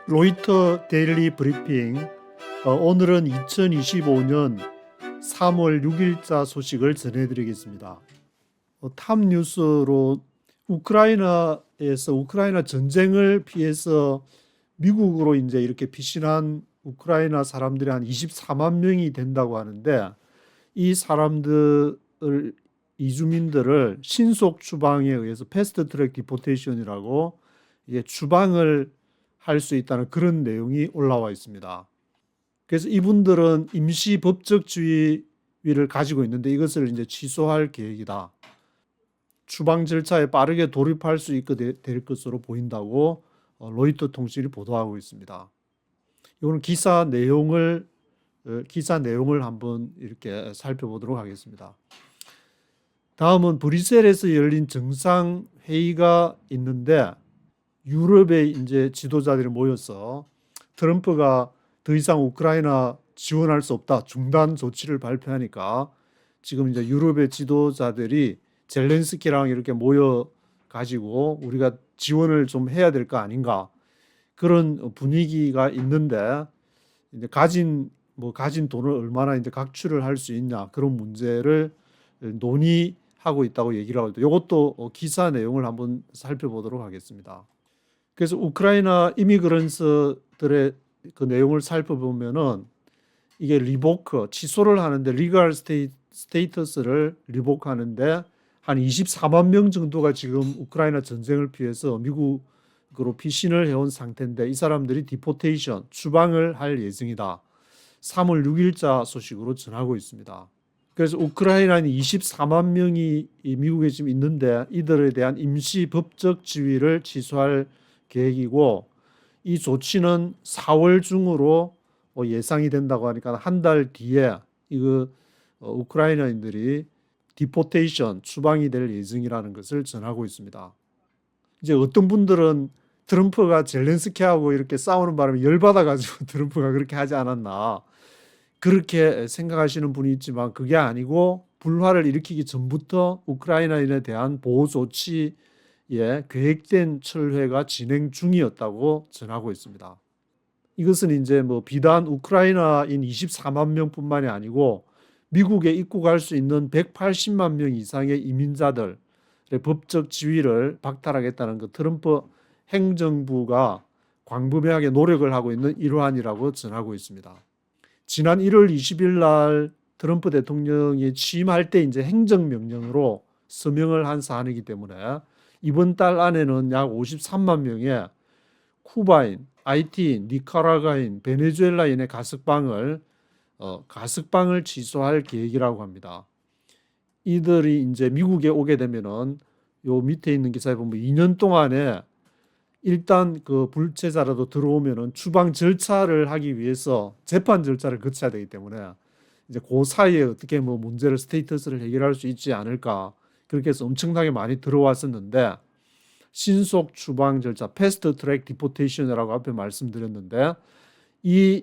로이터 데일리 브리핑. 오늘은 2025년 3월 6일자 소식을 전해드리겠습니다. 탑뉴스로 우크라이나에서 우크라이나 전쟁을 피해서 미국으로 이제 이렇게 피신한 우크라이나 사람들이 한 24만 명이 된다고 하는데, 이 사람들 이주민들을 신속 추방에 의해서 패스트 트랙 디포테이션이라고 이게 추방을 할 수 있다는 그런 내용이 올라와 있습니다. 그래서 이분들은 임시 법적 지위를 가지고 있는데 이것을 이제 취소할 계획이다. 추방 절차에 빠르게 돌입할 수 있게 될 것으로 보인다고 로이터 통신이 보도하고 있습니다. 이거는 기사 내용을 한번 이렇게 살펴보도록 하겠습니다. 다음은 브뤼셀에서 열린 정상 회의가 있는데, 유럽의 이제 지도자들이 모여서 트럼프가 더 이상 우크라이나 지원할 수 없다, 중단 조치를 발표하니까 지금 이제 유럽의 지도자들이 젤렌스키랑 이렇게 모여 가지고 우리가 지원을 좀 해야 될 거 아닌가, 그런 분위기가 있는데, 이제 가진 돈을 얼마나 이제 각출을 할 수 있냐, 그런 문제를 논의하고 있다고 얘기를 하고 있다. 이것도 기사 내용을 한번 살펴보도록 하겠습니다. 그래서 우크라이나 이미그런트들의 그 내용을 살펴보면은 이게 리보크, 취소를 하는데, 리갈 스테이터스를 리보크하는데 한 24만 명 정도가 지금 우크라이나 전쟁을 피해서 미국으로 피신을 해온 상태인데, 이 사람들이 디포테이션, 추방을 할 예정이다. 3월 6일자 소식으로 전하고 있습니다. 그래서 우크라이나는 24만 명이 미국에 지금 있는데, 이들에 대한 임시 법적 지위를 취소할 계획이고, 이 조치는 4월 중으로 예상이 된다고 하니까 한 달 뒤에 이거 우크라이나인들이 디포테이션, 추방이 될 예정이라는 것을 전하고 있습니다. 이제 어떤 분들은 트럼프가 젤렌스키하고 이렇게 싸우는 바람에 열받아가지고 트럼프가 그렇게 하지 않았나, 그렇게 생각하시는 분이 있지만 그게 아니고, 불화를 일으키기 전부터 우크라이나인에 대한 보호 조치에 계획된 철회가 진행 중이었다고 전하고 있습니다. 이것은 이제 비단 우크라이나인 24만 명뿐만이 아니고 미국에 입국할 수 있는 180만 명 이상의 이민자들의 법적 지위를 박탈하겠다는 그 트럼프 행정부가 광범위하게 노력을 하고 있는 일환이라고 전하고 있습니다. 지난 1월 20일 날 트럼프 대통령이 취임할 때 이제 행정명령으로 서명을 한 사안이기 때문에 이번 달 안에는 약 53만 명의 쿠바인, 하이티인, 니카라과인, 베네수엘라인의 가석방을 취소할 계획이라고 합니다. 이들이 이제 미국에 오게 되면은 요 밑에 있는 기사에 보면 2년 동안에 일단 그 불체자라도 들어오면은 추방 절차를 하기 위해서 재판 절차를 거쳐야 되기 때문에 이제 그 사이에 어떻게 문제를 스테이터스를 해결할 수 있지 않을까, 그렇게 해서 엄청나게 많이 들어왔었는데, 신속 추방 절차, 패스트 트랙 디포테이션이라고 앞에 말씀드렸는데, 이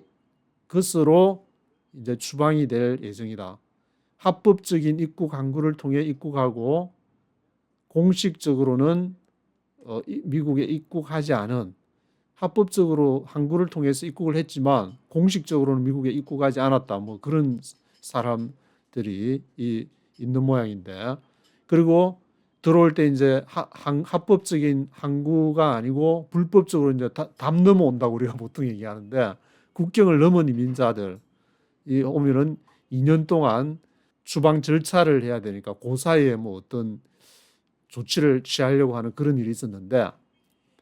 것으로 이제 추방이 될 예정이다. 합법적인 입국 항구를 통해 입국하고 공식적으로는 미국에 입국하지 않은, 합법적으로 항구를 통해서 입국을 했지만 공식적으로는 미국에 입국하지 않았다, 그런 사람들이 있는 모양인데, 그리고 들어올 때 이제 합법적인 항구가 아니고 불법적으로 이제 담 넘어온다고 우리가 보통 얘기하는데, 국경을 넘은 이민자들이 오면은 2년 동안 추방 절차를 해야 되니까 그 사이에 어떤 조치를 취하려고 하는 그런 일이 있었는데,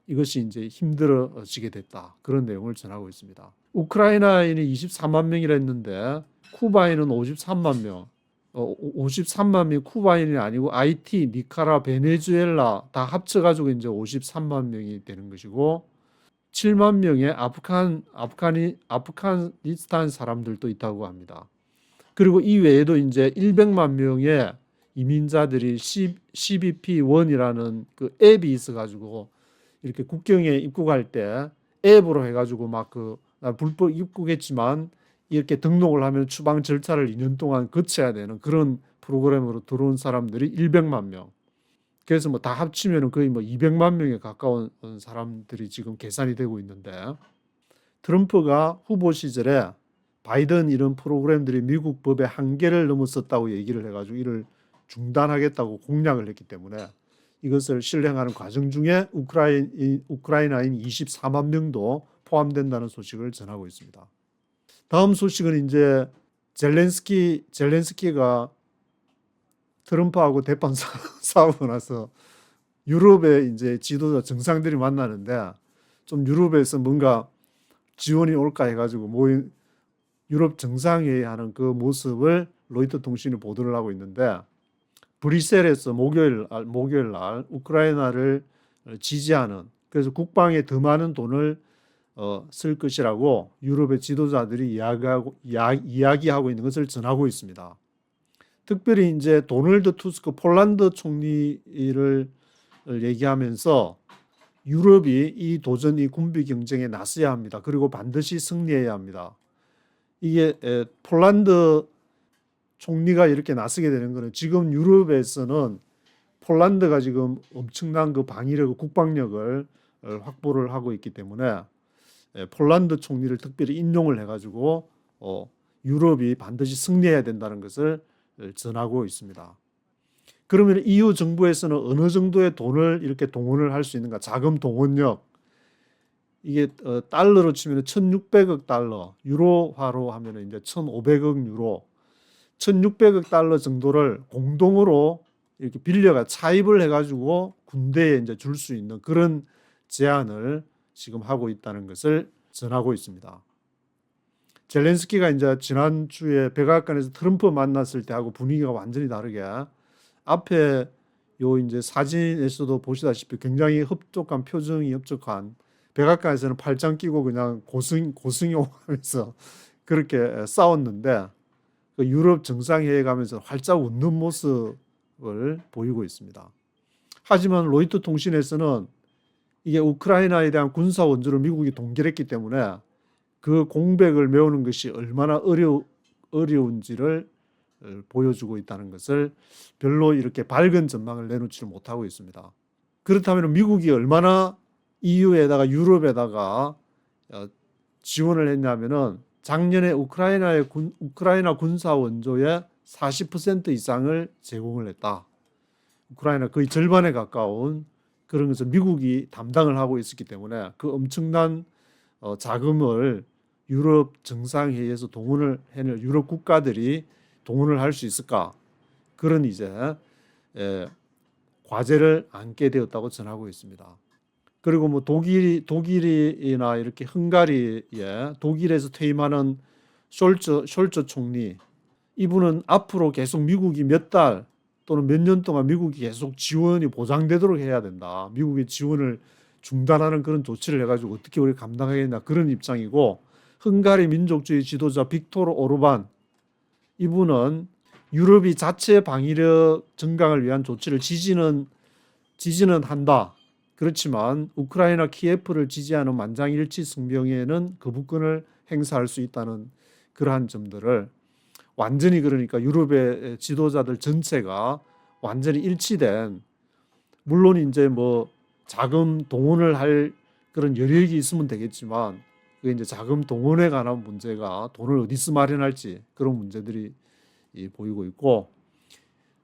이것이 이제 힘들어지게 됐다, 그런 내용을 전하고 있습니다. 우크라이나인이 24만 명이라 했는데 쿠바인은 53만 명, 53만 명이 쿠바인이 아니고 하이티, 니카라, 베네수엘라 다 합쳐가지고 이제 53만 명이 되는 것이고, 7만 명의 아프가니스탄 사람들도 있다고 합니다. 그리고 이 외에도 이제 100만 명의 이민자들이 CBP1이라는 그 앱이 있어가지고 이렇게 국경에 입국할 때 앱으로 해가지고 불법 입국했지만 이렇게 등록을 하면 추방 절차를 2년 동안 거쳐야 되는 그런 프로그램으로 들어온 사람들이 100만 명. 그래서 다 합치면 거의 200만 명에 가까운 사람들이 지금 계산이 되고 있는데, 트럼프가 후보 시절에 바이든 이런 프로그램들이 미국 법의 한계를 넘어섰다고 얘기를 해가지고 이를 중단하겠다고 공약을 했기 때문에 이것을 실행하는 과정 중에 우크라이나인 24만 명도 포함된다는 소식을 전하고 있습니다. 다음 소식은 이제 젤렌스키가 트럼프하고 대판 싸우고 나서 유럽의 이제 지도자 정상들이 만나는데 좀 유럽에서 뭔가 지원이 올까 해가지고 모인 유럽 정상회의 하는 그 모습을 로이터 통신이 보도를 하고 있는데 브뤼셀에서 목요일 날 우크라이나를 지지하는 그래서 국방에 더 많은 돈을 쓸 것이라고 유럽의 지도자들이 이야기하고 있는 것을 전하고 있습니다. 특별히 이제 도널드 투스크 폴란드 총리를 얘기하면서 유럽이 이 도전, 이 군비 경쟁에 나서야 합니다. 그리고 반드시 승리해야 합니다. 이게 폴란드 총리가 이렇게 나서게 되는 것은 지금 유럽에서는 폴란드가 지금 엄청난 그 방위력, 국방력을 확보를 하고 있기 때문에 폴란드 총리를 특별히 인용을 해가지고 유럽이 반드시 승리해야 된다는 것을 전하고 있습니다. 그러면 EU 정부에서는 어느 정도의 돈을 이렇게 동원을 할 수 있는가? 자금 동원력. 이게 달러로 치면 1,600억 달러, 유로화로 하면 이제 1,500억 유로, 1,600억 달러 정도를 공동으로 이렇게 빌려가 차입을 해가지고 군대에 이제 줄 수 있는 그런 제안을 지금 하고 있다는 것을 전하고 있습니다. 젤렌스키가 이제 지난주에 백악관에서 트럼프 만났을 때하고 분위기가 완전히 다르게 앞에 요 이제 사진에서도 보시다시피 굉장히 흡족한 표정이 흡족한 백악관에서는 팔짱 끼고 그냥 고승용 하면서 그렇게 싸웠는데 그 유럽 정상회의 가면서 활짝 웃는 모습을 보이고 있습니다. 하지만 로이터 통신에서는 이게 우크라이나에 대한 군사 원조를 미국이 동결했기 때문에 그 공백을 메우는 것이 얼마나 어려운지를 보여주고 있다는 것을 별로 이렇게 밝은 전망을 내놓지를 못하고 있습니다. 그렇다면 미국이 얼마나 EU에다가 유럽에다가 지원을 했냐면은 작년에 우크라이나 군사 원조의 40% 이상을 제공을 했다. 우크라이나 거의 절반에 가까운 그런 것을 미국이 담당을 하고 있었기 때문에 그 엄청난 자금을 유럽 정상회의에서 동원을 해낼 유럽 국가들이 동원을 할 수 있을까? 그런 이제 과제를 안게 되었다고 전하고 있습니다. 그리고 뭐 독일이나 이렇게 헝가리에 독일에서 퇴임하는 숄츠 총리 이분은 앞으로 계속 미국이 몇 달 또는 몇 년 동안 미국이 계속 지원이 보장되도록 해야 된다. 미국의 지원을 중단하는 그런 조치를 해가지고 어떻게 우리가 감당하겠냐 그런 입장이고 헝가리 민족주의 지도자 빅토르 오르반 이분은 유럽이 자체 방위력 증강을 위한 조치를 지지는 한다. 그렇지만 우크라이나 키예프를 지지하는 만장일치 성명에는 거부권을 행사할 수 있다는 그러한 점들을 완전히 그러니까 유럽의 지도자들 전체가 완전히 일치된 물론 이제 뭐 자금 동원을 할 그런 여력이 있으면 되겠지만 그게 이제 자금 동원에 관한 문제가 돈을 어디서 마련할지 그런 문제들이 보이고 있고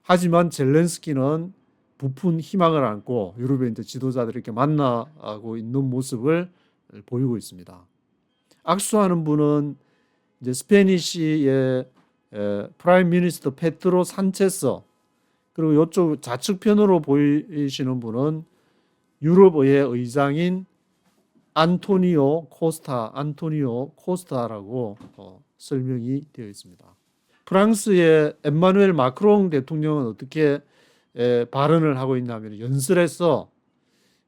하지만 젤렌스키는 부푼 희망을 안고 유럽의 이제 지도자들이 이렇게 만나고 있는 모습을 보이고 있습니다. 악수하는 분은 이제 스페니시의 프라임 미니스터 페트로 산체스 그리고 이쪽 좌측편으로 보이시는 분은 유럽의회 의장인 안토니오 코스타라고 설명이 되어 있습니다. 프랑스의 엠마누엘 마크롱 대통령은 어떻게 발언을 하고 있냐면 연설에서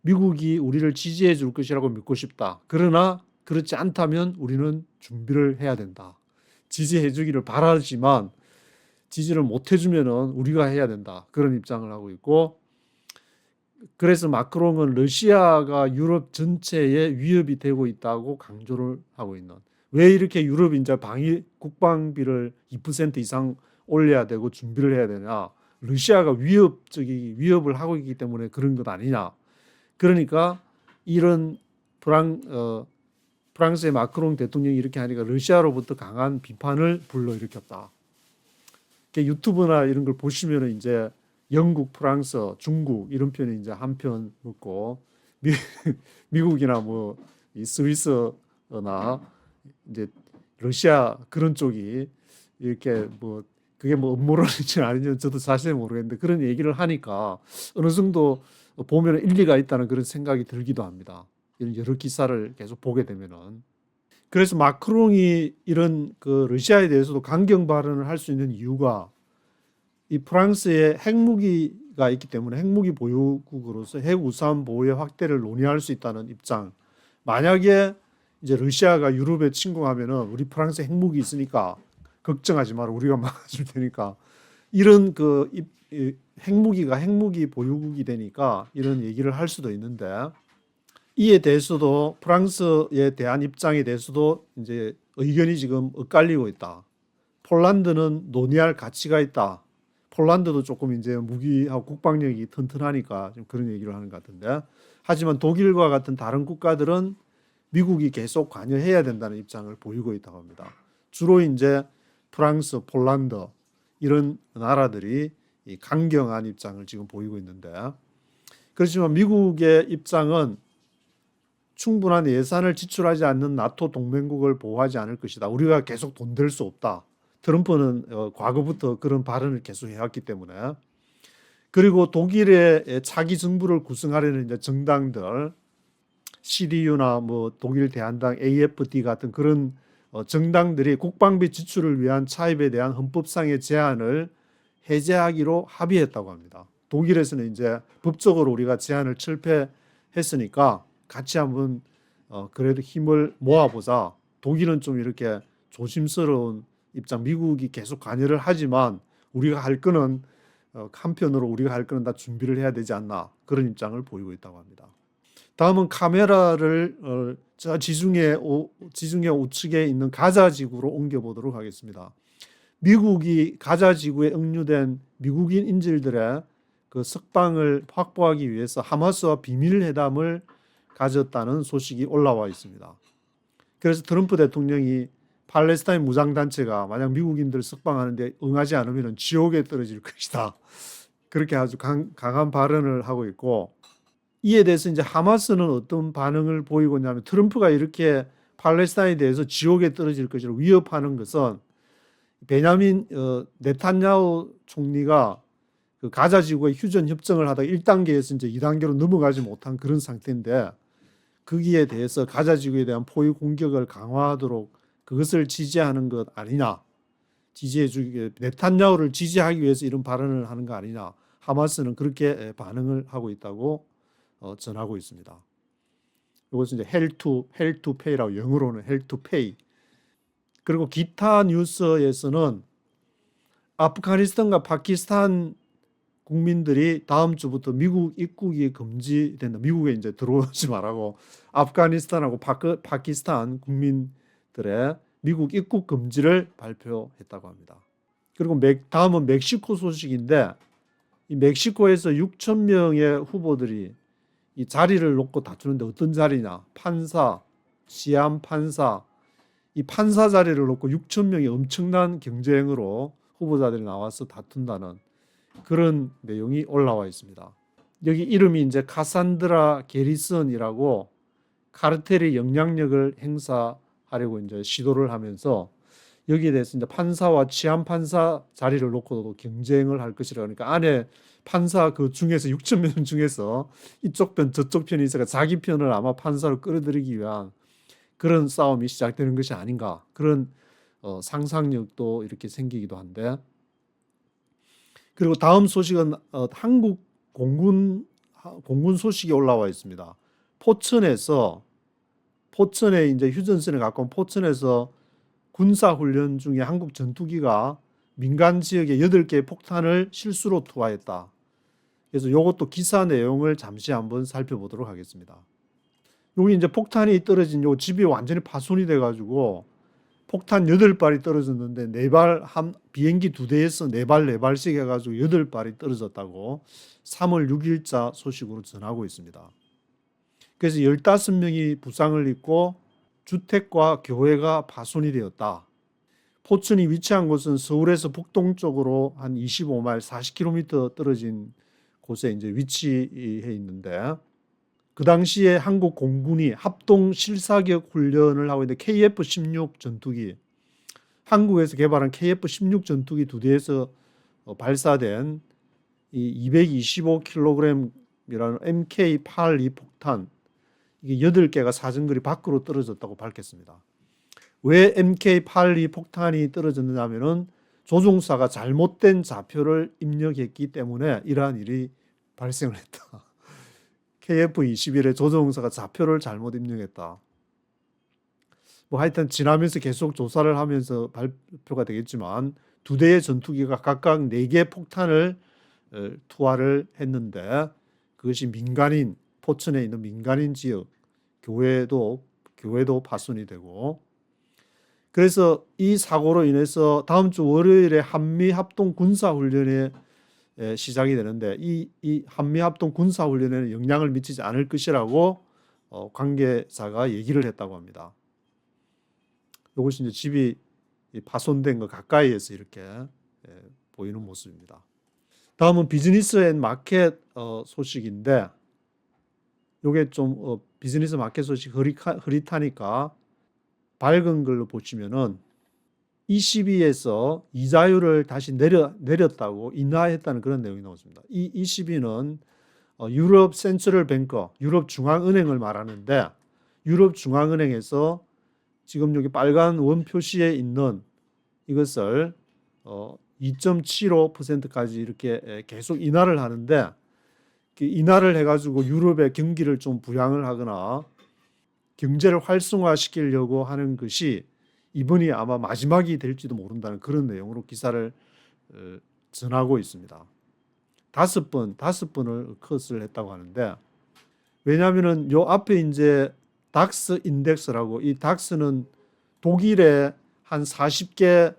미국이 우리를 지지해 줄 것이라고 믿고 싶다. 그러나 그렇지 않다면 우리는 준비를 해야 된다. 지지해 주기를 바라지만 지지를 못 해주면은 우리가 해야 된다. 그런 입장을 하고 있고 그래서 마크롱은 러시아가 유럽 전체에 위협이 되고 있다고 강조를 하고 있는 왜 이렇게 유럽이 이제 국방비를 2% 이상 올려야 되고 준비를 해야 되냐 러시아가 위협을 하고 있기 때문에 그런 것 아니냐 그러니까 이런 프랑스의 마크롱 대통령이 이렇게 하니까 러시아로부터 강한 비판을 불러일으켰다. 유튜브나 이런 걸 보시면은 이제 영국, 프랑스, 중국 이런 편이 이제 한 편 먹고 미, 미국이나 뭐 이 스위스나 이제 러시아 그런 쪽이 이렇게 뭐 그게 뭐 음모론인지 아닌지 저도 사실 모르겠는데 그런 얘기를 하니까 어느 정도 보면 일리가 있다는 그런 생각이 들기도 합니다. 이런 여러 기사를 계속 보게 되면은. 그래서 마크롱이 이런 그 러시아에 대해서도 강경 발언을 할 수 있는 이유가 이 프랑스에 핵무기가 있기 때문에 핵무기 보유국으로서 핵우산 보호의 확대를 논의할 수 있다는 입장. 만약에 이제 러시아가 유럽에 침공하면은 우리 프랑스에 핵무기 있으니까 걱정하지 마라. 우리가 막아줄 테니까. 이런 그 핵무기가 핵무기 보유국이 되니까 이런 얘기를 할 수도 있는데 이에 대해서도 프랑스에 대한 입장에 대해서도 이제 의견이 지금 엇갈리고 있다. 폴란드는 논의할 가치가 있다. 폴란드도 조금 이제 무기하고 국방력이 튼튼하니까 좀 그런 얘기를 하는 것 같은데 하지만 독일과 같은 다른 국가들은 미국이 계속 관여해야 된다는 입장을 보이고 있다고 합니다. 주로 이제 프랑스, 폴란드 이런 나라들이 이 강경한 입장을 지금 보이고 있는데 그렇지만 미국의 입장은 충분한 예산을 지출하지 않는 나토 동맹국을 보호하지 않을 것이다. 우리가 계속 돈 댈 수 없다. 트럼프는 과거부터 그런 발언을 계속 해왔기 때문에 그리고 독일의 차기 정부를 구성하려는 이제 정당들 CDU나 뭐 독일 대한당 AfD 같은 그런 정당들이 국방비 지출을 위한 차입에 대한 헌법상의 제한을 해제하기로 합의했다고 합니다. 독일에서는 이제 법적으로 우리가 제한을 철폐했으니까 같이 한번 그래도 힘을 모아보자. 독일은 좀 이렇게 조심스러운 입장, 미국이 계속 관여를 하지만 우리가 할 거는 한편으로 우리가 할 거는 다 준비를 해야 되지 않나 그런 입장을 보이고 있다고 합니다. 다음은 카메라를 저 지중해 우측에 있는 가자 지구로 옮겨보도록 하겠습니다. 미국이 가자 지구에 억류된 미국인 인질들의 그 석방을 확보하기 위해서 하마스와 비밀 회담을 가졌다는 소식이 올라와 있습니다. 그래서 트럼프 대통령이 팔레스타인 무장단체가 만약 미국인들 석방하는데 응하지 않으면 지옥에 떨어질 것이다. 그렇게 아주 강한 발언을 하고 있고 이에 대해서 이제 하마스는 어떤 반응을 보이고 있냐면 트럼프가 이렇게 팔레스타인에 대해서 지옥에 떨어질 것이라고 위협하는 것은 베냐민 네탄야후 총리가 그 가자 지구의 휴전 협정을 하다가 1단계에서 이제 2단계로 넘어가지 못한 그런 상태인데 거기에 대해서 가자 지구에 대한 포위 공격을 강화하도록 그것을 지지하는 것 아니냐. 지지해주기 네탄야후를 지지하기 위해서 이런 발언을 하는 거 아니냐. 하마스는 그렇게 반응을 하고 있다고 전하고 있습니다. 이것은 이제 hell to pay라고 영어로는 hell to pay. 그리고 기타 뉴스에서는 아프가니스탄과 파키스탄 국민들이 다음 주부터 미국 입국이 금지된다. 미국에 이제 들어오지 말라고 아프가니스탄하고 파키스탄 국민들의 미국 입국 금지를 발표했다고 합니다. 그리고 다음은 멕시코 소식인데 이 멕시코에서 6천 명의 후보들이 이 자리를 놓고 다투는데 어떤 자리냐? 판사, 시한 판사, 이 판사 자리를 놓고 6천 명이 엄청난 경쟁으로 후보자들이 나와서 다툰다는 그런 내용이 올라와 있습니다. 여기 이름이 이제 카산드라 게리슨이라고 카르텔의 영향력을 행사하려고 이제 시도를 하면서 여기에 대해서 이제 판사와 치안 판사 자리를 놓고도 경쟁을 할 것이라 그러니까 안에 판사 그 중에서 6천 명 중에서 이쪽 편 저쪽 편이 있어가 자기 편을 아마 판사로 끌어들이기 위한 그런 싸움이 시작되는 것이 아닌가 그런 상상력도 이렇게 생기기도 한데 그리고 다음 소식은 한국 공군 소식이 올라와 있습니다. 포천에 이제 휴전선에 가까운 포천에서 군사 훈련 중에 한국 전투기가 민간 지역에 8개의 폭탄을 실수로 투하했다. 그래서 이것도 기사 내용을 잠시 한번 살펴보도록 하겠습니다. 여기 이제 폭탄이 떨어진 요 집이 완전히 파손이 돼가지고 폭탄 8발이 떨어졌는데 4발 비행기 2대에서 4발씩 해가지고 8발이 떨어졌다고 3월 6일자 소식으로 전하고 있습니다. 그래서 15명이 부상을 입고 주택과 교회가 파손이 되었다. 포천이 위치한 곳은 서울에서 북동쪽으로 한 25마일 40km 떨어진 곳에 이제 위치해 있는데, 그 당시에 한국 공군이 합동 실사격 훈련을 하고 있는데 KF-16 전투기, 한국에서 개발한 KF-16 전투기 두 대에서 발사된 이 225kg이라는 MK-82 폭탄, 이게 8개가 사정거리 밖으로 떨어졌다고 밝혔습니다. 왜 MK-82 폭탄이 떨어졌느냐 하면은 조종사가 잘못된 좌표를 입력했기 때문에 이러한 일이 발생을 했다. KF-21의 조종사가 좌표를 잘못 입력했다. 뭐 하여튼 지나면서 계속 조사를 하면서 발표가 되겠지만 두 대의 전투기가 각각 4개 폭탄을 투하를 했는데, 그것이 민간인, 포천에 있는 민간인 지역, 교회도 파손이 되고, 그래서 이 사고로 인해서 다음 주 월요일에 한미 합동 군사 훈련에 시작이 되는데, 이 한미 합동 군사 훈련에는 영향을 미치지 않을 것이라고 관계자가 얘기를 했다고 합니다. 이것이 이제 집이 파손된 거 가까이에서 이렇게 보이는 모습입니다. 다음은 비즈니스 앤 마켓 소식인데, 이게 좀 비즈니스 마켓 소식 흐릿하니까 밝은 걸로 보시면은 ECB에서 이자율을 다시 내렸다고 인하했다는 그런 내용이 나왔습니다. 이 ECB는 유럽 센트럴 뱅커, 유럽 중앙은행을 말하는데, 유럽 중앙은행에서 지금 여기 빨간 원 표시에 있는 이것을 2.75%까지 이렇게 계속 인하를 하는데, 인하를 해가지고 유럽의 경기를 좀 부양을 하거나 경제를 활성화시키려고 하는 것이 이번이 아마 마지막이 될지도 모른다는 그런 내용으로 기사를 전하고 있습니다. 5번을 컷을 했다고 하는데, 왜냐하면은 요 앞에 이제 닥스 인덱스라고, 이 닥스는 독일의 한 40개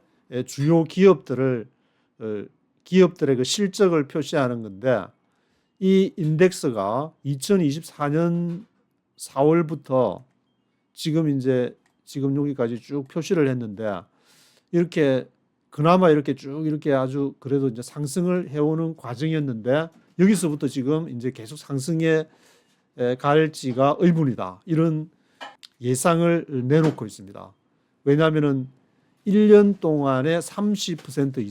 주요 기업들의 그 실적을 표시하는 건데, 이 인덱스가 2024년 4월부터 지금 여기까지 쭉 표시를 했는데, 이렇게 그나마 이렇게 쭉 이렇게 아주 그래도 이제 상승을 해오는 과정이었는데, 여기서부터 지금 이제 계속 상승해 갈지가 의문이다, 이런 예상을 내놓고 있습니다. 왜냐하면은 1년 동안에 30%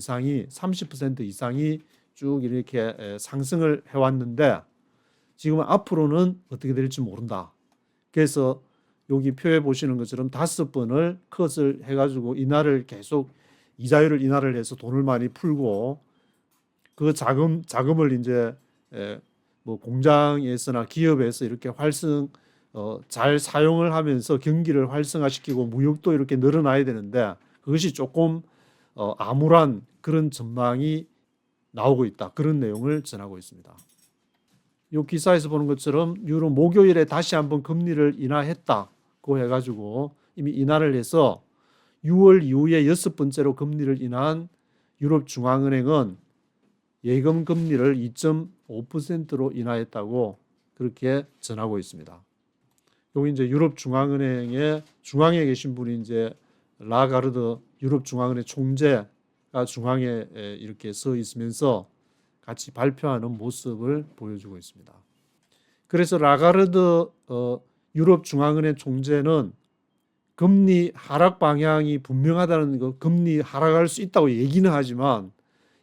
이상이 쭉 이렇게 상승을 해왔는데, 지금 앞으로는 어떻게 될지 모른다. 그래서 여기 표에 보시는 것처럼 5번을 컷을 해가지고 이자율을 인하를 해서 돈을 많이 풀고, 그 자금을 이제 뭐 공장에서나 기업에서 이렇게 잘 사용을 하면서 경기를 활성화시키고 무역도 이렇게 늘어나야 되는데, 그것이 조금 암울한 그런 전망이 나오고 있다, 그런 내용을 전하고 있습니다. 이 기사에서 보는 것처럼 유로 목요일에 다시 한번 금리를 인하했다고 해가지고 이미 인하를 해서 6월 이후에 6번째로 금리를 인한 유럽 중앙은행은 예금 금리를 2.5%로 인하했다고 그렇게 전하고 있습니다. 여기 이제 유럽 중앙은행의 중앙에 계신 분이 이제 라가르드 유럽 중앙은행 총재가 중앙에 이렇게 서 있으면서 같이 발표하는 모습을 보여주고 있습니다. 그래서 라가르드 유럽 중앙은행 총재는 금리 하락 방향이 분명하다는 거, 금리 하락할 수 있다고 얘기는 하지만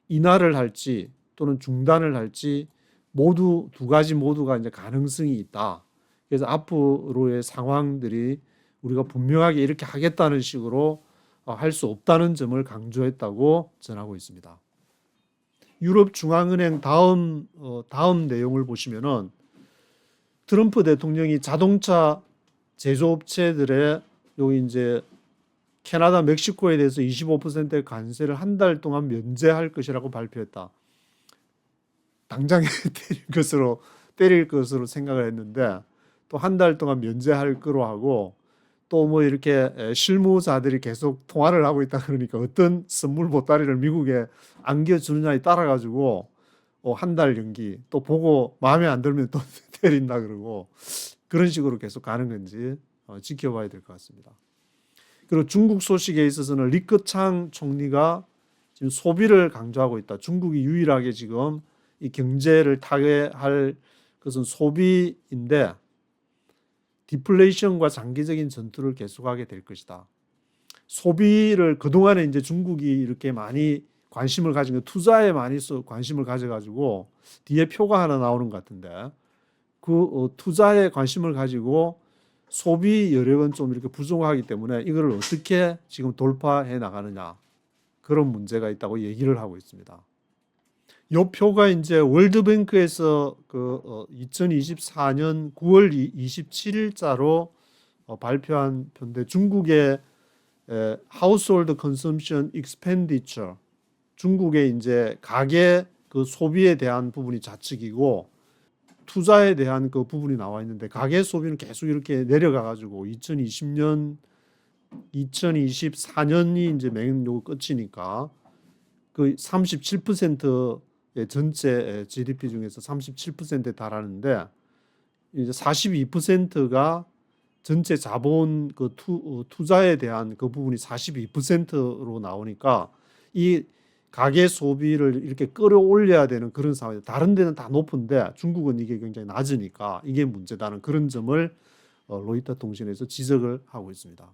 인하를 할지 또는 중단을 할지 두 가지 모두가 이제 가능성이 있다. 그래서 앞으로의 상황들이 우리가 분명하게 이렇게 하겠다는 식으로 할 수 없다는 점을 강조했다고 전하고 있습니다. 유럽 중앙은행 다음 내용을 보시면은 트럼프 대통령이 자동차 제조업체들의 여기 이제 캐나다, 멕시코에 대해서 25%의 관세를 한 달 동안 면제할 것이라고 발표했다. 당장에 때릴 것으로 생각을 했는데, 또 한 달 동안 면제할 거로 하고, 또 뭐 이렇게 실무자들이 계속 통화를 하고 있다 그러니까 어떤 선물 보따리를 미국에 안겨주느냐에 따라 가지고 한 달 연기, 또 보고 마음에 안 들면 또 때린다 그러고, 그런 식으로 계속 가는 건지 지켜봐야 될 것 같습니다. 그리고 중국 소식에 있어서는 리커창 총리가 지금 소비를 강조하고 있다. 중국이 유일하게 지금 이 경제를 타개할 것은 소비인데 디플레이션과 장기적인 전투를 계속하게 될 것이다. 소비를 그동안에 이제 중국이 이렇게 많이 관심을 가진 거, 투자에 많이 관심을 가져가지고 뒤에 표가 하나 나오는 것 같은데 그 투자에 관심을 가지고 소비 여력은 좀 이렇게 부족하기 때문에 이걸 어떻게 지금 돌파해 나가느냐 그런 문제가 있다고 얘기를 하고 있습니다. 이 표가 이제 월드뱅크에서 2024년 9월 27일자로 발표한 표인데 중국의 Household Consumption Expenditure 중국의 이제 가계 그 소비에 대한 부분이 좌측이고 투자에 대한 그 부분이 나와 있는데 가계 소비는 계속 이렇게 내려가 가지고 2024년이 이제 맨 요 끝이니까 그 37%의 전체 GDP 중에서 37%에 달하는데 이제 42%가 전체 자본 그 투자에 대한 그 부분이 42%로 나오니까 이 가계 소비를 이렇게 끌어올려야 되는 그런 상황이에요. 다른 데는 다 높은데 중국은 이게 굉장히 낮으니까 이게 문제다는 그런 점을 로이터 통신에서 지적을 하고 있습니다.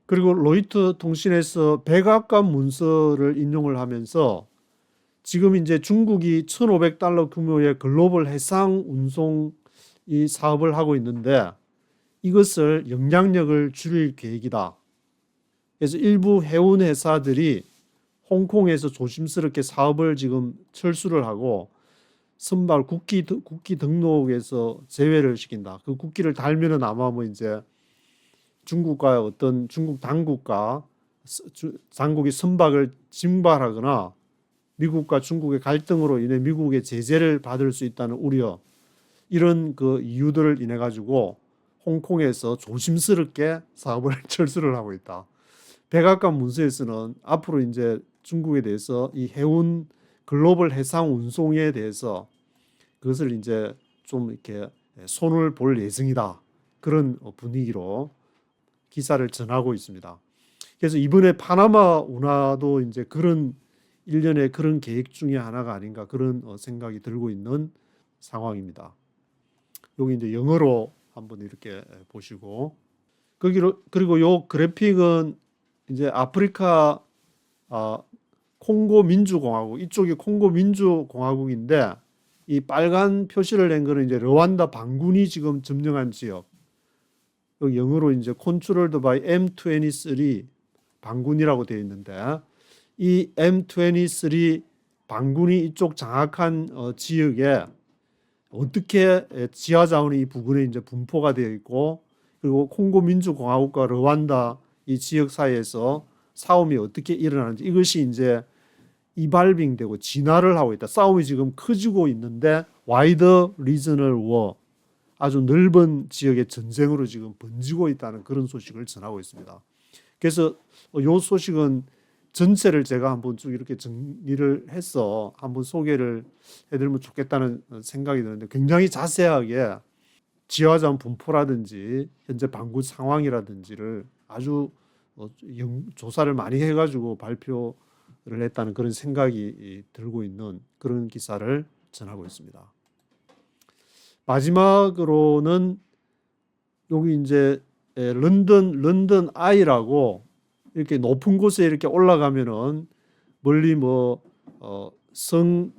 그리고 로이터 통신에서 백악관 문서를 인용을 하면서 지금 이제 중국이 1,500달러 규모의 글로벌 해상 운송 이 사업을 하고 있는데 이것을 영향력을 줄일 계획이다. 그래서 일부 해운 회사들이 홍콩에서 조심스럽게 사업을 지금 철수를 하고 선박 국기 등록에서 제외를 시킨다. 그 국기를 달면은 아마 뭐 이제 중국과 어떤 중국 당국과 당국이 선박을 징발하거나 미국과 중국의 갈등으로 인해 미국의 제재를 받을 수 있다는 우려 이런 그 이유들을 인해 가지고 홍콩에서 조심스럽게 사업을 철수를 하고 있다. 백악관 문서에서는 앞으로 이제 중국에 대해서 이 해운 글로벌 해상 운송에 대해서 그것을 이제 좀 이렇게 손을 볼 예정이다. 그런 분위기로 기사를 전하고 있습니다. 그래서 이번에 파나마 운하도 이제 그런 일련의 그런 계획 중에 하나가 아닌가 그런 생각이 들고 있는 상황입니다. 여기 이제 영어로 한번 이렇게 보시고 그리고 요 그래픽은 이제 아프리카 콩고 민주공화국 이쪽이 콩고 민주공화국인데 이 빨간 표시를 낸 거는 이제 르완다 반군이 지금 점령한 지역. 여기 영어로 이제 Controlled by M23 반군이라고 되어 있는데 이 M23 반군이 이쪽 장악한 지역에 어떻게 지하 자원이 이 부근에 이제 분포가 되어 있고 그리고 콩고 민주공화국과 르완다 이 지역 사이에서 싸움이 어떻게 일어나는지 이것이 이제 이발빙되고 진화를 하고 있다. 싸움이 지금 커지고 있는데 와이더 리저널 워 아주 넓은 지역의 전쟁으로 지금 번지고 있다는 그런 소식을 전하고 있습니다. 그래서 이 소식은 전체를 제가 한번 쭉 이렇게 정리를 해서 한번 소개를 해드리면 좋겠다는 생각이 드는데 굉장히 자세하게 지하자원 분포라든지 현재 반군 상황이라든지를 아주 조사를 많이 해가지고 발표를 했다는 그런 생각이 들고 있는 그런 기사를 전하고 있습니다. 마지막으로는 여기 이제 런던 아이라고 이렇게 높은 곳에 이렇게 올라가면은 멀리 뭐 성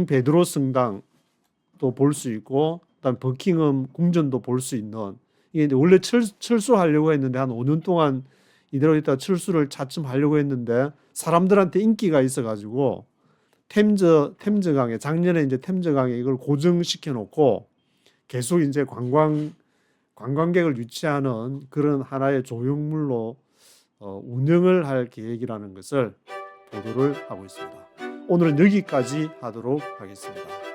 베드로 성당도 볼 수 있고 그다음 버킹엄 궁전도 볼 수 있는 이게 원래 철수하려고 했는데 한 5년 동안 이대로 있다가 철수를 차츰 하려고 했는데 사람들한테 인기가 있어가지고 템즈강에 작년에 이제 템즈강에 이걸 고정시켜 놓고 계속 이제 관광객을 유치하는 그런 하나의 조형물로 운영을 할 계획이라는 것을 보도를 하고 있습니다. 오늘은 여기까지 하도록 하겠습니다.